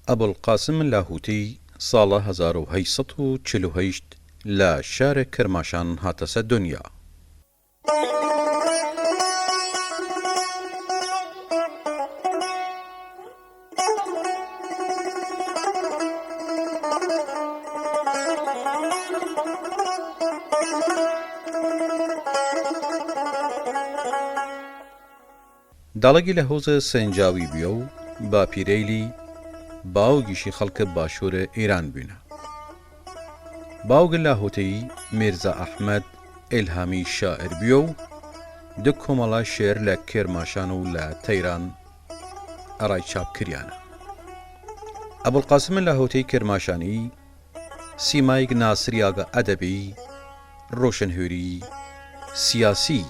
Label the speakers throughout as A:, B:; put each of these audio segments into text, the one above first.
A: ئەبوڵقاسم لاهووتیی ساڵە 1848 لە شارە کرماشان هاتە سەر دنیا. داڵەگی لە هۆزە سەنجاوی بیە و باپیرەیلی باوگیشی خەڵکە باشوورە ئێران بووینە. باوگە لاهووتیی میرزا ئەحمەد ئیلهامی شاعر بیە و دو کۆمەڵە شێر لە کێرماشان و لە تەیران ئەڕای چاپ کریانە. ئەبوڵقاسم لاهووتیی کێرماشانی سیمایک ناسریاگە ئەدەبی ڕۆشنهێری سیاسی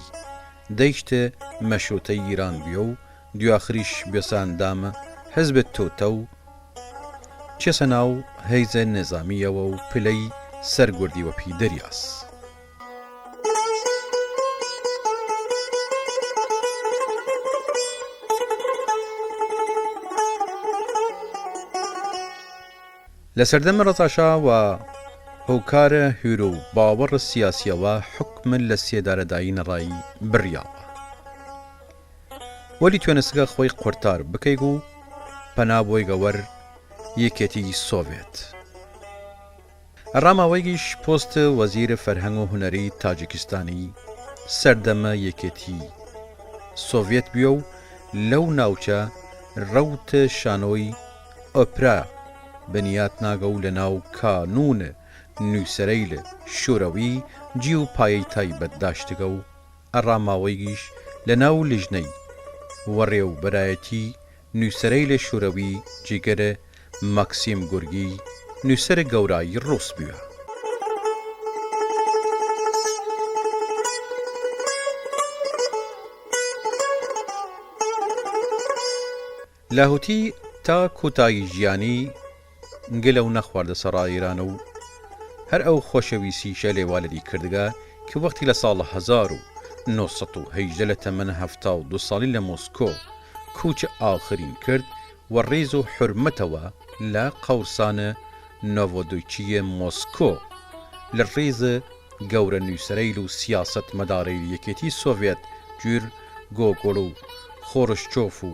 A: دەیشتە مەشروتەی ئیران بیە و دواخریش بێساندامە حزبت تۆتە و چێسە ناو هەیزە نێزامیەوە و پلەی سەرگوردیوە پی دەریاس. لە سەردەمە ڕەزاشا و هۆکارە هێرە و باوەڕ سیاسیەوە حکمن لە سێدارەدایی نەڕایی بڕیاوە. وەلی توێنەسگە خۆی قورتار بکەیت و پەنا بۆی گەوەر یەکێتی سۆڤێت. ڕاماوەیگیش پۆست وەزیرە فەرهەنگ و هونەری تاجیکستانی سەردەمە یەکێتی سۆڤێت بیە و لەو ناوچە ڕەوتە شانۆی ئۆپرا بەنیات ناگە و لە ناو کانونە نووسەرەی لە شوورەوی جی و پایەی تایبەت داشتگە و ئەڕاماوەیگیش لە ناو لیژنەی وەڕێ و بەرایەتی نووسەرەی لە شوورەوی جیگەرە ماکسیم گورگی نووسەرە گەورایی ڕۆس بووە. لاهووتی تا کۆتایی ژیانی گەلە و نەخواردە سەرا ئێرانە و هەر ئەو خۆشەویستیشە لێوالەری کردگە کە وەختی لە ساڵە 1918 لە تەمەنە 72 ساڵی لە مۆسکۆ کوچە ئاخرین کرد و ڕێز و حرمەتەوە لە قەورسانە نۆڤۆدۆیچیە مۆسکۆ لە ڕێزە گەورە نووسەرەیل و سیاست مەدارەی یەکێتی سۆڤێت جور گۆگۆڵ و خۆڕشچۆف و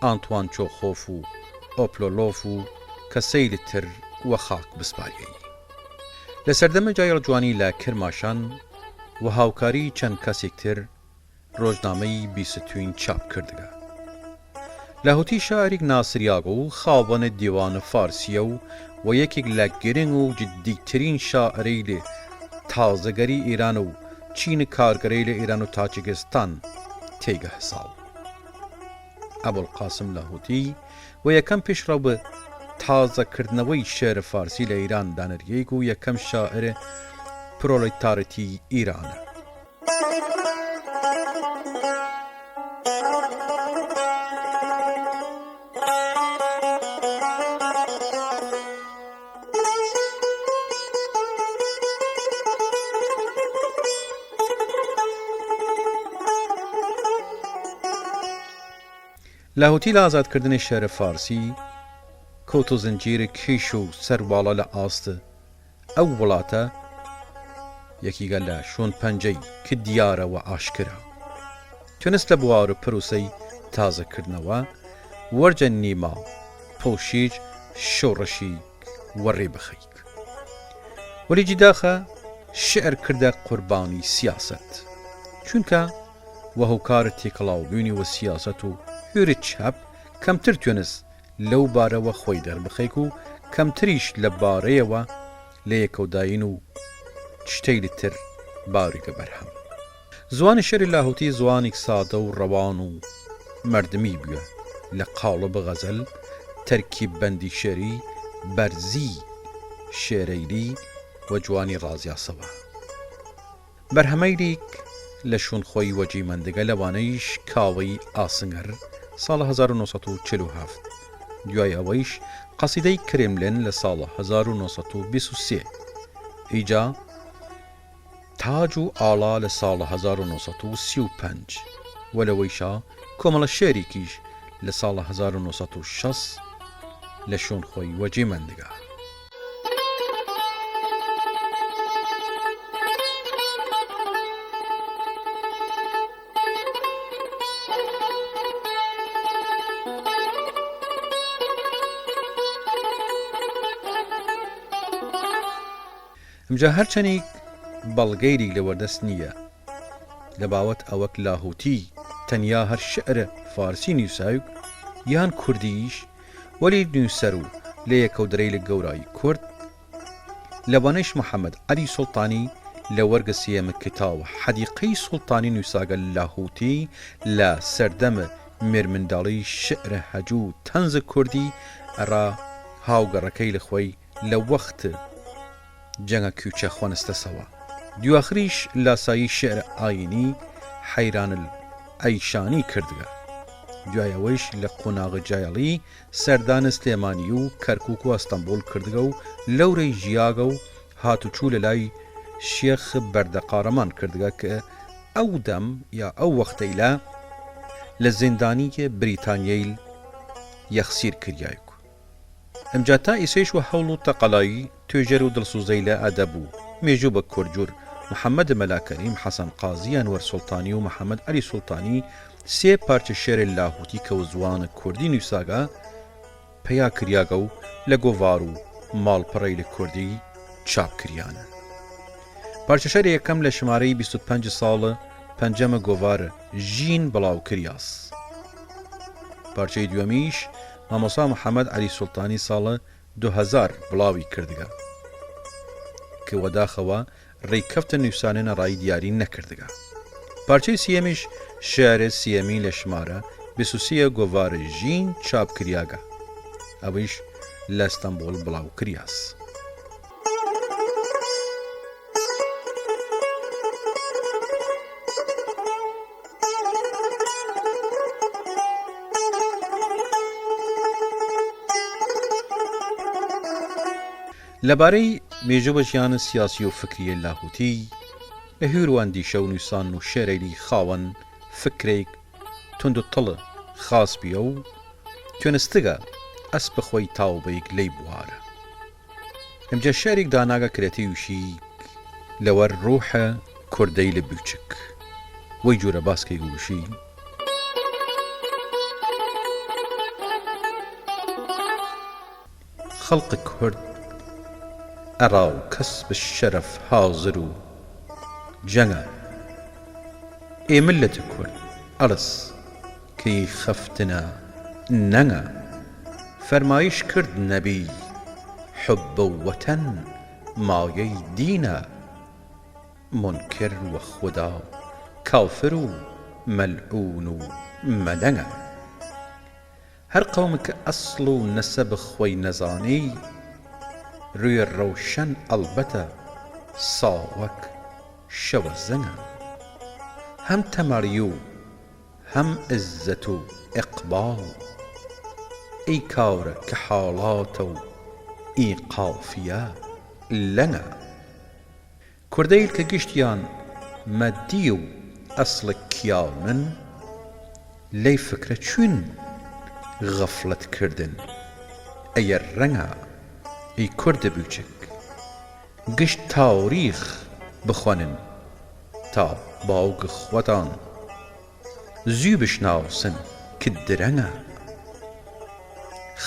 A: ئانتوان چۆخۆف و ئۆپلۆلۆف و کەسەیلی تر وە خاک بسپاریەی. لە سەردەمە جایڕجوانی لە کرماشان و هاوکاری چەند کەسێک تر ڕۆژنامەی بیستوین چاپ کردگە. لاهووتی شاعرێک ناسریاگە و خاوەنە دیوانە فارسیە و یەکێک لە گرنگ و جددیترین شاعرەی لێ تازەگەری ئێران و چینە کارگەرەی لە ئێران و تاجیکستان تێگە هەساو. ئەبوڵقاسم لاهووتی و یەکەم پێشڕەو بە تازەکردنەوەی شێرە فارسی لە ئیران دانەریەک و یەکەم شاعرە پرۆلێتارەتی ئیرانە. لاهووتی لە ئازادکردنی شێرە فارسی کۆت و زنجیرە کیش و سەرباڵە لە ئاستە ئەو وڵاتە یەکیگە لە شۆن پەنجەی کە دیارەوە ئاشکرا توێنست لە بوارە پرۆسەی تازەکردنەوە وەرجە نیما پۆشیج شۆڕەشی وەڕێ بخەیک وەلی جیداخە شعر کردە قوربانی سیاست چونکە وە هۆکارە تێکەڵاوبوونی وە سیاست و هێرە چاپ کەمتر توێنست لەو بارەوە خۆی دەربخەیک و کەمتریش لە بارەیەوە لە یەکەوداین و شتەیلی تر باریکە بەرهەم. زوانی شەری لاهووتی زوانێک سادە و ڕەوان و مەردمی بووە لە قاڵب غەزەل تەرکیب بەندی شێری بەرزی شێرەیلی و جوانی ڕازیاسەوە. بەرهەمەیلێک لە شوونخۆی وەجیمەندگە لەوانەیش کاوەی ئاسنگەر ساڵە 1947 دوای ئەوەیش قەسیدەی کرێملن لە ساڵە 1923 ئیجا تاج و ئاڵا لە ساڵە 1935 وەلەوەیشا کۆمەڵە شێرێکیش لە ساڵە 1960 لە شوێن خۆی وەجێ مندگا. ئەمجا هەرچەندێک بەڵگەیری لەوەردەست نییە لە باوەت ئەوەک لاهوتی تەنیا هەر شعرە فارسی نووساوی یان کوردیش وەلی نووسەر و لە یەکەودرەی لە گەورایی کورد لە بانەیش محەممەد عەلی سوڵتانی لە وەرگە سێمە کتاوە حەدیقەی سوڵتانی نووساگە لاهوتی لە سەردەمە مێرمنداڵی شعرە هەجوو تەنزە کوردی ئەڕا هاوگەڕەکەی لە خۆی لە وەختە جەنگە کوچە خۆنستەسەوە دواخریش لاسایی شعر ئاینی حەیران ئەیشانی کردگە دوایەوەیش لە قۆناغە جایەڵی سەردانە سلێمانی و کەرکووک و ئەستەمبۆڵ کردگە و لەورەی ژیاگە و هاتوچوو لە لای شێخ بەردە قارەمان کردگە کە ئەو دەم یا ئەو وەختەیلا لە زیندانیە بریتانیای یەخسیر کردیایک ئەمجا تا ئیسەیش و هەوڵ و تەقەڵایی توێژەر و دڵسوزەی لە ئەدەب و مێژوو بە کورجور محەممەد مەلاکەریم حەسەن قازی ئەنوەر سوڵتانی و محەممەد عەلی سوڵتانی سێ پارچە شێرە لاهوتی کە و زوانە کوردی نووساگە پەیا کریاگە و لە گۆڤار و ماڵپەڕەی لە کوردی چاپ کریانە. پارچە شێر یەکەم لە ژمارەی 25 ساڵە پەنجەمە گۆڤارە ژین بڵاو کریاس. پارچەی دووەمیش مامۆسا محەممەد عەلی سوڵتانی ساڵە 2000 بڵاوی کردگە کە وەداخەوە ڕێککەفتە نووسانێنە ڕای دیاری نەکردگە. پارچەی سیەمیش شێرە سیەمی لە ژمارە 23 گۆڤارە ژین چاپ کریاگە ئەوەیش لە ئەستەمبۆڵ بڵاو کریاس. لەبارەی مێژوو بە ژیانە سیاسی و فکریە لاهوتی لە هیروەندیشە و نووسان و شێرەی خاوەن فکرێک تند و تڵە خاس بیە و توێنستگە ئەس بخۆی تاوبەیەک لی بوارە. ئەمجا شێرێک داناگە کرێتی وشی لەوەر ڕوحە کوردەی لە بچک وەی جوورە باسکەی وشی خەڵقی کورد ئەڕا و کەس بە شەرەف حازر و جەنگە ئێ ملەتە کورد ئەڵس کەی خەفتنە نەنگە فەرمایش کرد نەبی حوبە و وەتەن مایەی دینە منکر و خودا کافر و مەلعون و مەلەنگە. هەر قەومێک کە ئەسڵ و نەسەب خۆی نەزانی ڕووی ڕەوشەن ئەڵبەتە ساوەک شەوە زەنگە. هەم تەمەڕی و هەم عزەت و ئیقباڵ ئەی کاورە کە حاڵاتە و ئی قافیە لەنگە. کوردەی کە گشتیان مەدی و ئەسڵە کیاون لەی فکرە چوون غەفڵەتکردن ئەیە ڕەنگە. ئەی کوردە بچک گشت تاریخ بخوانن تا باوگە خوەتان زوو بشناسن کە درەنگە.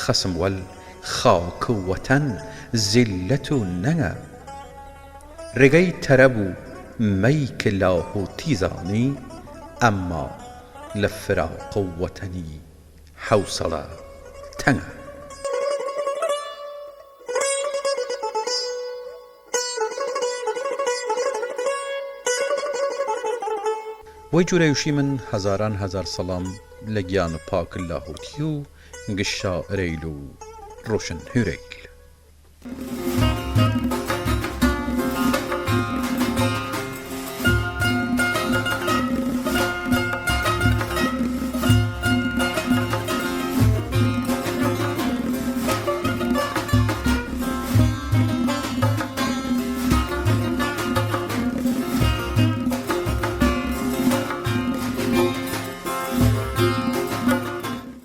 A: خەسم وەل خاکە و وەتەن زیلەت و نەنگە. ڕێگەی تەرەب و مەی کە لاهوتی زانی ئەمما لە فراقە و وەتەنی حەوسەڵە تەنگە. وەی جوورەیوشی من هەزاران هەزار سەڵام لە گیانە پاک لاهوتی و گشا ئەرەیل و ڕۆشن هورەیل.